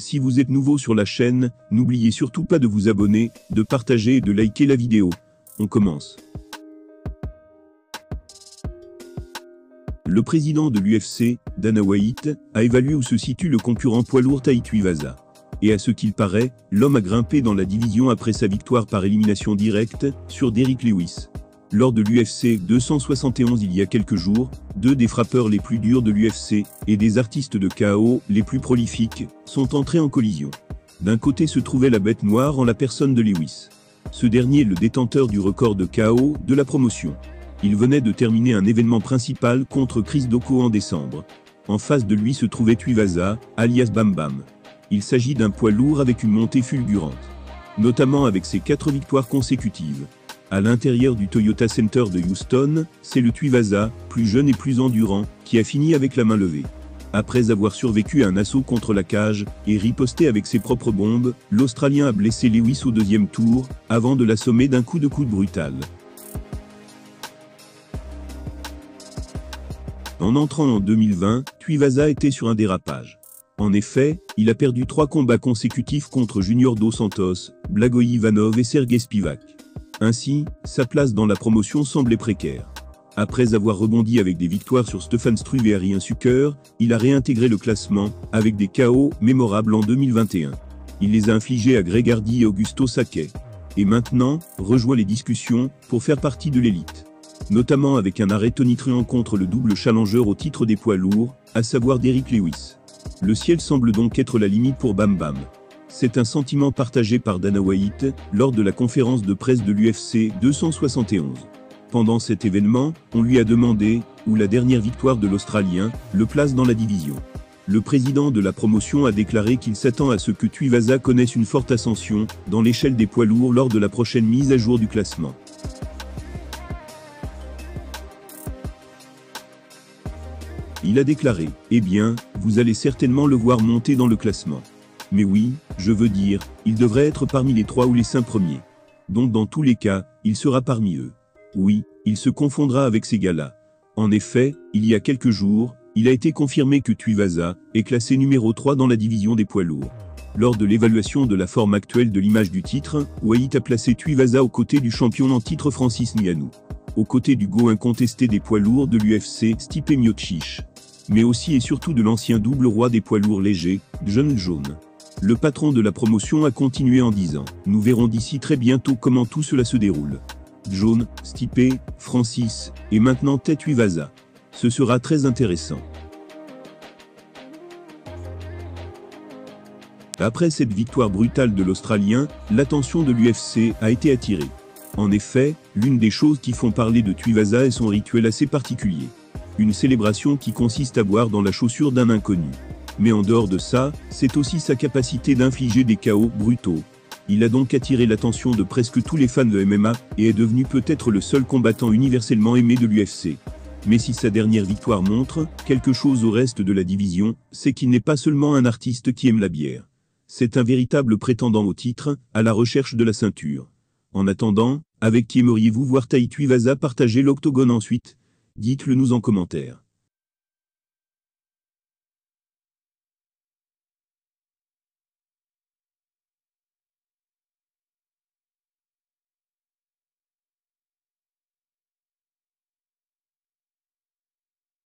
Si vous êtes nouveau sur la chaîne, n'oubliez surtout pas de vous abonner, de partager et de liker la vidéo. On commence. Le président de l'UFC, Dana White, a évalué où se situe le concurrent poids lourd Tai Tuivasa. Et à ce qu'il paraît, l'homme a grimpé dans la division après sa victoire par élimination directe sur Derrick Lewis. Lors de l'UFC 271 il y a quelques jours, deux des frappeurs les plus durs de l'UFC et des artistes de KO les plus prolifiques sont entrés en collision. D'un côté se trouvait la bête noire en la personne de Lewis. Ce dernier est le détenteur du record de KO de la promotion. Il venait de terminer un événement principal contre Chris Daukaus en décembre. En face de lui se trouvait Tuivasa, alias Bam Bam. Il s'agit d'un poids lourd avec une montée fulgurante, notamment avec ses 4 victoires consécutives. À l'intérieur du Toyota Center de Houston, c'est le Tuivasa, plus jeune et plus endurant, qui a fini avec la main levée. Après avoir survécu à un assaut contre la cage et riposté avec ses propres bombes, l'Australien a blessé Lewis au 2e tour, avant de l'assommer d'un coup de coude brutal. En entrant en 2020, Tuivasa était sur un dérapage. En effet, il a perdu 3 combats consécutifs contre Junior Dos Santos, Blagoy Ivanov et Sergey Spivak. Ainsi, sa place dans la promotion semblait précaire. Après avoir rebondi avec des victoires sur Stefan Struve et Arian Suker, il a réintégré le classement, avec des KO mémorables en 2021. Il les a infligés à Greg Hardy et Augusto Sakai. Et maintenant, rejoint les discussions, pour faire partie de l'élite. Notamment avec un arrêt tonitruant contre le double challenger au titre des poids lourds, à savoir Derrick Lewis. Le ciel semble donc être la limite pour Bam Bam. C'est un sentiment partagé par Dana White, lors de la conférence de presse de l'UFC 271. Pendant cet événement, on lui a demandé, où la dernière victoire de l'Australien, le place dans la division. Le président de la promotion a déclaré qu'il s'attend à ce que Tuivasa connaisse une forte ascension, dans l'échelle des poids lourds lors de la prochaine mise à jour du classement. Il a déclaré, « Eh bien, vous allez certainement le voir monter dans le classement. Mais oui, je veux dire, il devrait être parmi les 3 ou les 5 premiers. Donc dans tous les cas, il sera parmi eux. Oui, il se confondra avec ces gars-là. » En effet, il y a quelques jours, il a été confirmé que Tuivasa est classé numéro 3 dans la division des poids lourds. Lors de l'évaluation de la forme actuelle de l'image du titre, White a placé Tuivasa aux côtés du champion en titre Francis Ngannou. Aux côtés du GO incontesté des poids lourds de l'UFC, Stipe Miocic. Mais aussi et surtout de l'ancien double roi des poids lourds légers, Jon Jones. Le patron de la promotion a continué en disant « Nous verrons d'ici très bientôt comment tout cela se déroule. Jones, Stipe, Francis, et maintenant Tai Tuivasa. Ce sera très intéressant. » Après cette victoire brutale de l'Australien, l'attention de l'UFC a été attirée. En effet, l'une des choses qui font parler de Tuivasa est son rituel assez particulier. Une célébration qui consiste à boire dans la chaussure d'un inconnu. Mais en dehors de ça, c'est aussi sa capacité d'infliger des KO brutaux. Il a donc attiré l'attention de presque tous les fans de MMA, et est devenu peut-être le seul combattant universellement aimé de l'UFC. Mais si sa dernière victoire montre quelque chose au reste de la division, c'est qu'il n'est pas seulement un artiste qui aime la bière. C'est un véritable prétendant au titre, à la recherche de la ceinture. En attendant, avec qui aimeriez-vous voir Tai Tuivasa partager l'octogone ensuite? Dites-le nous en commentaire.